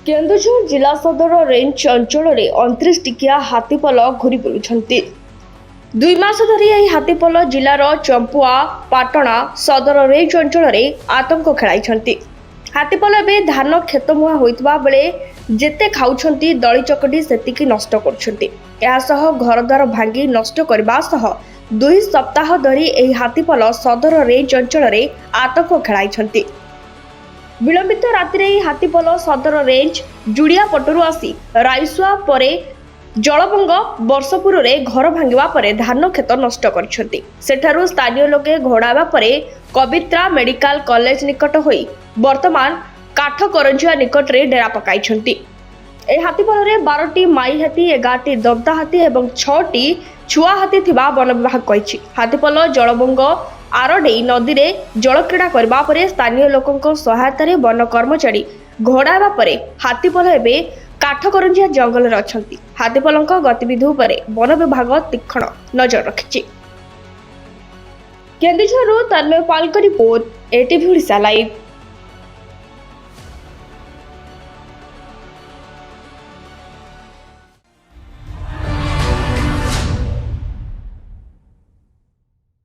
କେନ୍ଦୁଝର ଜିଲ୍ଲା ସଦର ରେଞ୍ଜ ଅଞ୍ଚଳରେ 29 ଟିକିଆ ହାତୀପଲ ଘୁରି ବୁଲୁଛନ୍ତି। 2 ମାସ ଧରି ଏହି ହାତୀପଲ ଜିଲ୍ଲାର ଚମ୍ପୁଆ, ପାଟଣା, ସଦର ରେଞ୍ଜ ଅଞ୍ଚଳରେ ଆତଙ୍କ ଖେଳାଇଛନ୍ତି। ହାତୀପଲ ଏବେ ଧାନ କ୍ଷେତମୁହାଁ ହୋଇଥିବା ବେଳେ ଯେତେ ଖାଉଛନ୍ତି ଦଳି ଚକଟି ସେତିକି ନଷ୍ଟ କରୁଛନ୍ତି। ଏହାସହ ଘରଦ୍ୱାର ଭାଙ୍ଗି ନଷ୍ଟ କରିବା ସହ 2 ସପ୍ତାହ ଧରି ଏହି ହାତୀପଲ ସଦର ରେଞ୍ଜ ଅଞ୍ଚଳରେ ଆତଙ୍କ ଖେଳାଇଛନ୍ତି। ବିଳମ୍ବିତ ରାତିରେ ଏହି ହାତୀପଲ ସଦର ରେଞ୍ଜ ଜୁଡ଼ିଆ ପଟରୁ ଆସି ରାଇସୁଆ ପରେ ଜଳବଙ୍ଗ ବର୍ଷପୁରରେ ଘର ଭାଙ୍ଗିବା ପରେ ଧାନ କ୍ଷେତ ନଷ୍ଟ କରିଛନ୍ତି। ସେଠାରୁ ସ୍ଥାନୀୟ ଲୋକେ ଘୋଡ଼ାଇବା ପରେ କବିତ୍ରା ମେଡିକାଲ କଲେଜ ନିକଟ ହୋଇ ବର୍ତ୍ତମାନ କାଠକରଞ୍ଜିଆ ନିକଟରେ ଡେରା ପକାଇଛନ୍ତି। ଏହି ହାତୀପଲରେ 12ଟି ମାଇ ହାତୀ, 11ଟି ଦନ୍ତା ହାତୀ ଏବଂ 6ଟି ଛୁଆ ହାତୀ ଥିବା ବନ ବିଭାଗ କହିଛି। ହାତୀପଲ ଜଳବଙ୍ଗ ଆରଡେଇ ନଦୀରେ ଜଳକ୍ରୀଡ଼ା କରିବା ପରେ ସ୍ଥାନୀୟ ଲୋକଙ୍କ ସହାୟତାରେ ବନ କର୍ମଚାରୀ ଘୋଡ଼ାଇବା ପରେ ହାତୀପଲ ଏବେ କାଠକରଞ୍ଜିଆ ଜଙ୍ଗଲରେ ଅଛନ୍ତି। ହାତୀପଲଙ୍କ ଗତିବିଧି ଉପରେ ବନ ବିଭାଗ ତୀକ୍ଷ୍ଣ ନଜର ରଖିଛି। କେନ୍ଦୁଝରରୁ ତନ୍ମୟ ପାଲଙ୍କ ରିପୋର୍ଟ, ଏଟିଭି ଓଡ଼ିଶା ଲାଇଭ୍।